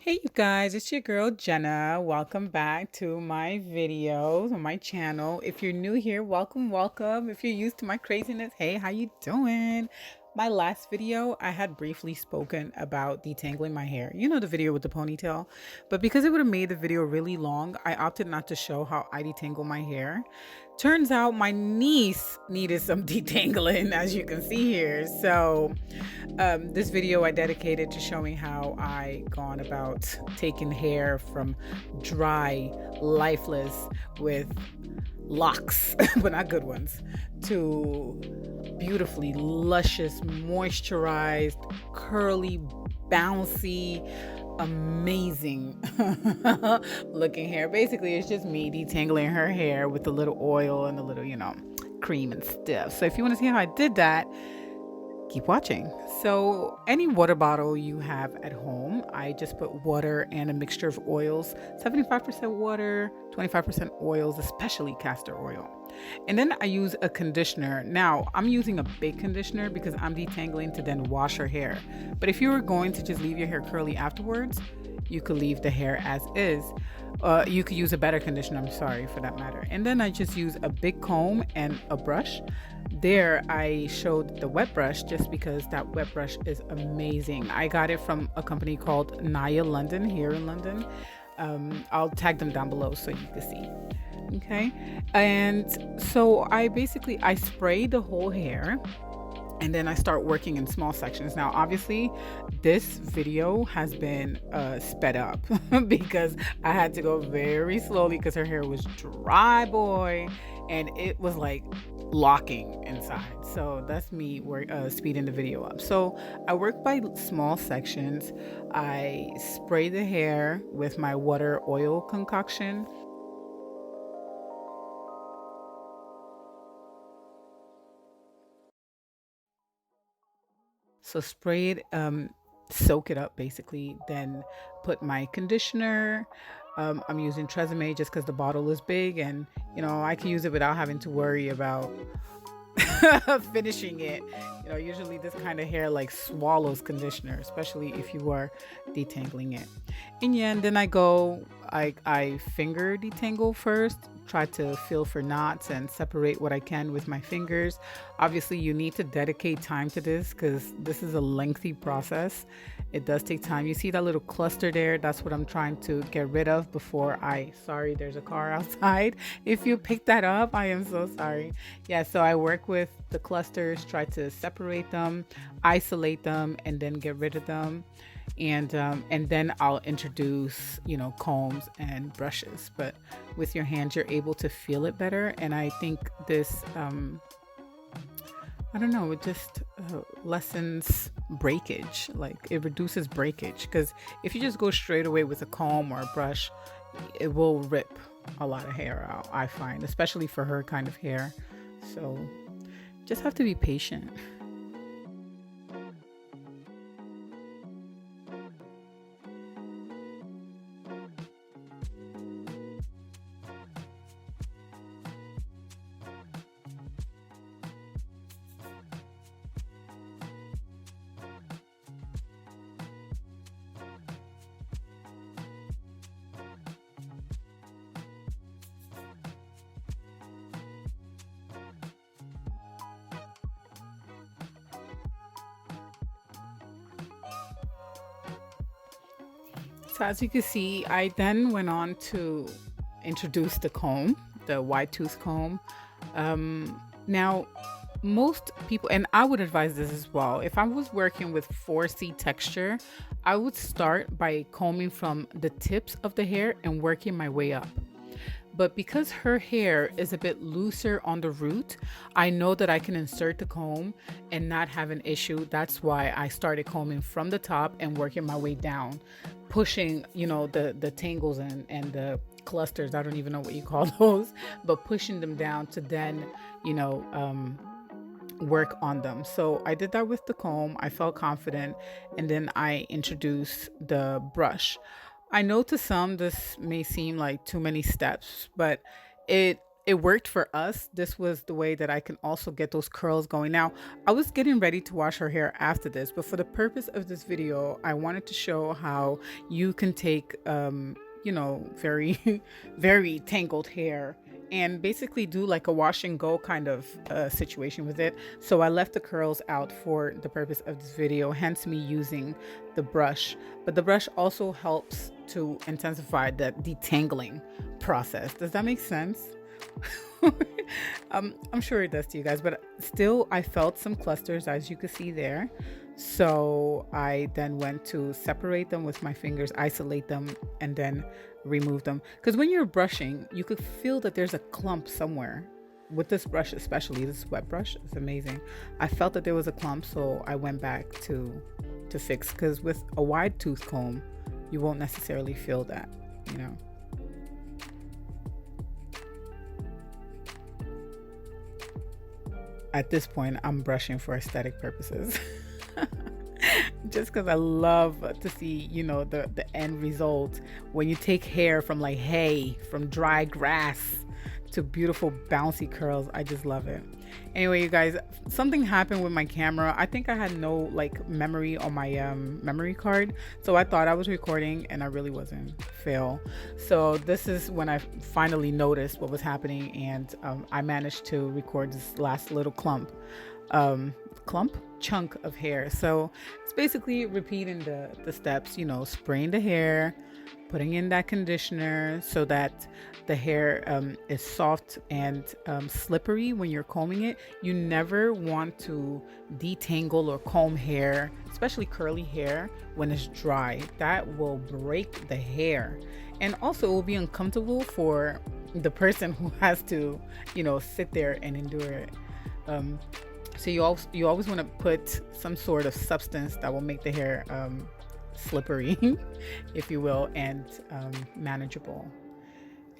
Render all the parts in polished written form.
Hey you guys, it's your girl Jenna. Welcome back to my videos on my channel. If you're new here, welcome. If you're used to my craziness, hey, how you doing? My last video, I had briefly spoken about detangling my hair. You know, the video with the ponytail. But because it would have made the video really long, I opted not to show how I detangle my hair. Turns out my niece needed some detangling, as you can see here. So this video I dedicated to showing how I gone about taking hair from dry, lifeless with locks, but not good ones, to beautifully luscious, moisturized, curly, bouncy, amazing looking hair. Basically, it's just me detangling her hair with a little oil and a little, cream and stuff. So if you want to see how I did that, keep watching. So any water bottle you have at home, I just put water and a mixture of oils, 75% water, 25% oils, especially castor oil. And then I use a conditioner. Now I'm using a big conditioner because I'm detangling to then wash her hair. But if you were going to just leave your hair curly afterwards, you could leave the hair as is. You could use a better conditioner, I'm sorry, for that matter. And then I just use a big comb and a brush. There I showed the wet brush just because that wet brush is amazing. I got it from a company called Naya London here in London. I'll tag them down below so you can see. Okay. And so I spray the whole hair and then I start working in small sections. Now, obviously, this video has been sped up because I had to go very slowly because her hair was dry, boy, and it was like locking inside. So that's me speeding the video up. So I work by small sections. I spray the hair with my water oil concoction. So spray it, soak it up basically, then put my conditioner. I'm using Tresemme just because the bottle is big and I can use it without having to worry about finishing it. Usually this kind of hair like swallows conditioner, especially if you are detangling it. And yeah, and then I finger detangle first, try to feel for knots and separate what I can with my fingers. Obviously, you need to dedicate time to this because this is a lengthy process. It does take time. You see that little cluster there? That's what I'm trying to get rid of before sorry, there's a car outside. If you pick that up, I am so sorry. Yeah, so I work with the clusters, try to separate them, isolate them, and then get rid of them. And then I'll introduce combs and brushes. But with your hands, you're able to feel it better. And I think this I don't know, it just lessens breakage. Like it reduces breakage because if you just go straight away with a comb or a brush, it will rip a lot of hair out, I find, especially for her kind of hair. So just have to be patient. So as you can see, I then went on to introduce the comb, the wide tooth comb. Now, most people, and I would advise this as well, if I was working with 4C texture, I would start by combing from the tips of the hair and working my way up. But because her hair is a bit looser on the root, I know that I can insert the comb and not have an issue. That's why I started combing from the top and working my way down, pushing, the tangles and the clusters. I don't even know what you call those, but pushing them down to then, work on them. So I did that with the comb. I felt confident, and then I introduced the brush. I know to some this may seem like too many steps, but it it worked for us. This was the way that I can also get those curls going. Now, I was getting ready to wash her hair after this, but for the purpose of this video, I wanted to show how you can take, very, very tangled hair and basically do like a wash and go kind of situation with it. So I left the curls out for the purpose of this video, hence me using the brush. But the brush also helps to intensify the detangling process. Does that make sense? I'm sure it does to you guys, but still I felt some clusters, as you can see there. So I then went to separate them with my fingers, isolate them, and then remove them. Because when you're brushing, you could feel that there's a clump somewhere. With this brush, especially this wet brush, it's amazing. I felt that there was a clump, so I went back to fix. Because with a wide tooth comb, you won't necessarily feel that, you know. At this point, I'm brushing for aesthetic purposes. Just because I love to see, you know, the end result when you take hair from like hay, from dry grass to beautiful bouncy curls. I just love it. Anyway, you guys, something happened with my camera. I think I had no like memory on my memory card, so I thought I was recording and I really wasn't. Fail. So this is when I finally noticed what was happening, and I managed to record this last little chunk of hair. So it's basically repeating the steps, you know, spraying the hair, putting in that conditioner so that the hair is soft and slippery when you're combing it. You never want to detangle or comb hair, especially curly hair, when it's dry. That will break the hair, and also it will be uncomfortable for the person who has to, you know, sit there and endure it. So you always want to put some sort of substance that will make the hair slippery, if you will, and manageable.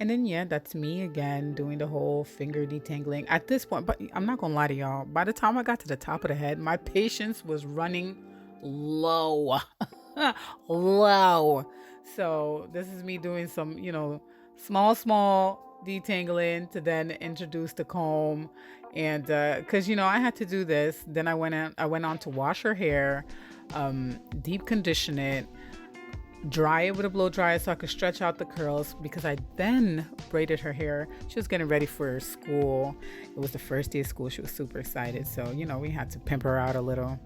And then yeah, that's me again doing the whole finger detangling at this point. But I'm not gonna lie to y'all, by the time I got to the top of the head, my patience was running low. Low. So this is me doing some, you know, small detangling to then introduce the comb. And because you know I had to do this, then I went on to wash her hair, deep condition it, dry it with a blow dryer so I could stretch out the curls, because I then braided her hair. She was getting ready for school. It was the first day of school. She was super excited, so you know we had to pimp her out a little.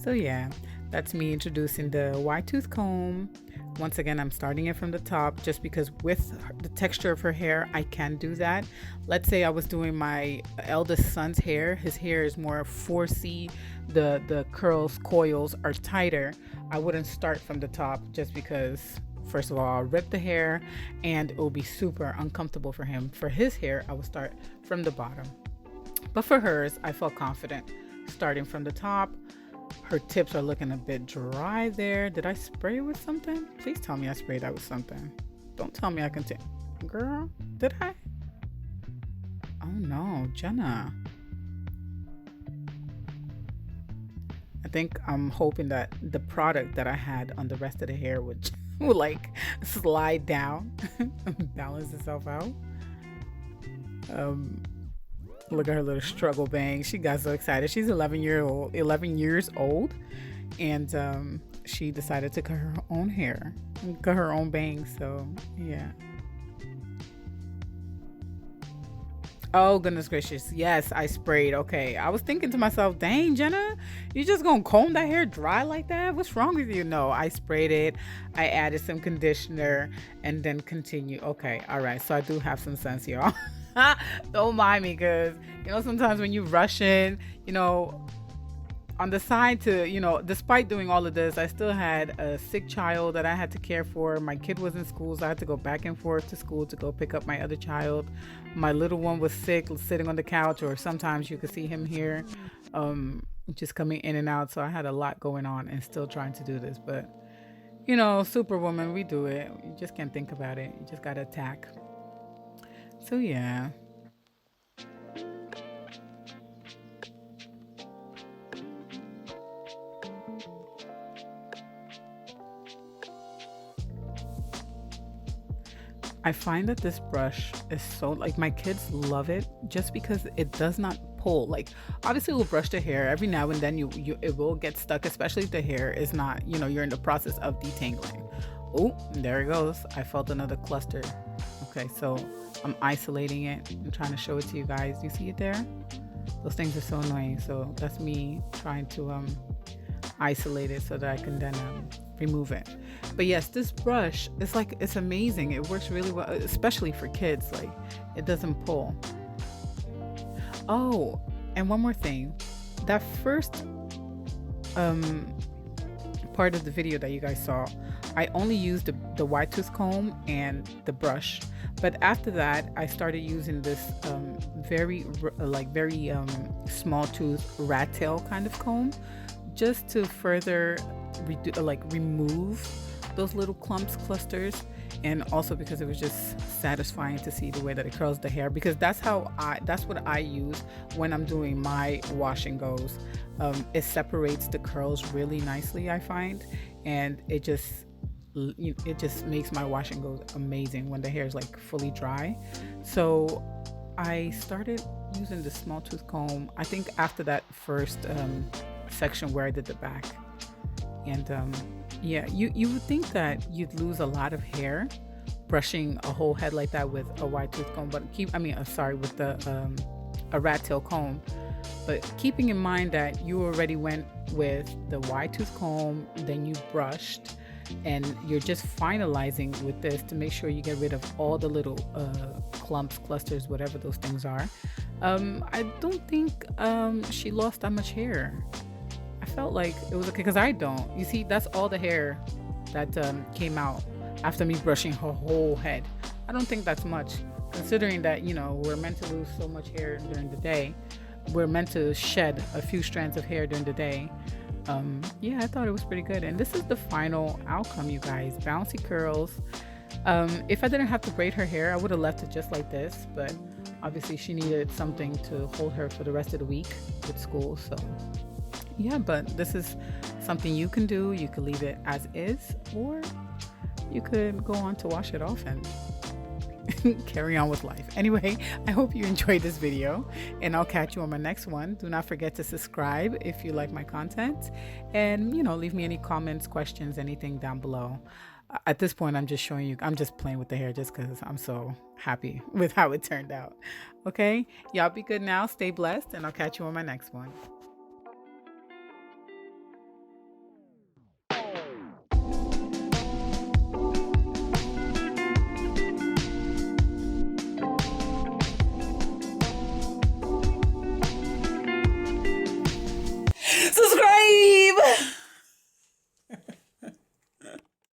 So yeah, that's me introducing the wide tooth comb. Once again, I'm starting it from the top just because with the texture of her hair, I can do that. Let's say I was doing my eldest son's hair. His hair is more 4C. The curls, coils are tighter. I wouldn't start from the top just because, first of all, I'll rip the hair and it will be super uncomfortable for him. For his hair, I would start from the bottom. But for hers, I felt confident starting from the top. Her tips are looking a bit dry there. Did I spray it with something? Please tell me I sprayed that with something. Don't tell me I can take... Girl, did I? Oh no, Djena. I think I'm hoping that the product that I had on the rest of the hair would like slide down and balance itself out. Look at her little struggle bang. She got so excited. She's 11 years old, and she decided to cut her own hair, cut her own bangs. So yeah. Oh goodness gracious, yes, I sprayed. Okay, I was thinking to myself, dang Djena, you just gonna comb that hair dry like that? What's wrong with you? No, I sprayed it, I added some conditioner, and then continue. Okay, all right, so I do have some sense, y'all. Don't mind me, because you know sometimes when you rush in, you know, on the side to, you know, despite doing all of this, I still had a sick child that I had to care for. My kid was in school, so I had to go back and forth to school to go pick up my other child. My little one was sick, sitting on the couch, or sometimes you could see him here, just coming in and out. So I had a lot going on and still trying to do this. But you know, Superwoman, we do it. You just can't think about it. You just gotta attack. So yeah. I find that this brush is so, like, my kids love it just because it does not pull. Like, obviously we'll brush the hair every now and then, you it will get stuck, especially if the hair is not, you're in the process of detangling. Oh, there it goes. I felt another cluster. Okay, so I'm isolating it. I'm trying to show it to you guys. You see it there? Those things are so annoying. So that's me trying to isolate it so that I can then remove it. But yes, this brush is like, it's amazing. It works really well, especially for kids. Like, it doesn't pull. Oh, and one more thing. That first part of the video that you guys saw, I only used the wide tooth comb and the brush. But after that, I started using this very small tooth rat tail kind of comb, just to further remove those little clusters, and also because it was just satisfying to see the way that it curls the hair, because that's what I use when I'm doing my wash and goes. It separates the curls really nicely, I find, and it just makes my wash and goes amazing when the hair is like fully dry. So I started using the small tooth comb, I think after that first section where I did the back. And yeah, you would think that you'd lose a lot of hair brushing a whole head like that with a wide tooth comb, but with a rat tail comb. But keeping in mind that you already went with the wide tooth comb, then you brushed, and you're just finalizing with this to make sure you get rid of all the little clumps, clusters, whatever those things are. I don't think she lost that much hair. I felt like it was okay, because I don't. You see, that's all the hair that came out after me brushing her whole head. I don't think that's much, considering that, we're meant to lose so much hair during the day. We're meant to shed a few strands of hair during the day. Yeah, I thought it was pretty good. And this is the final outcome, you guys. Bouncy curls. If I didn't have to braid her hair, I would have left it just like this, but obviously she needed something to hold her for the rest of the week with school. So yeah, but this is something you can do. You could leave it as is, or you could go on to wash it off and carry on with life. Anyway, I hope you enjoyed this video, and I'll catch you on my next one. Do not forget to subscribe if you like my content, and leave me any comments, questions, anything down below. At this point, I'm just showing you, I'm just playing with the hair just because I'm so happy with how it turned out. Okay, y'all be good now, stay blessed, and I'll catch you on my next one.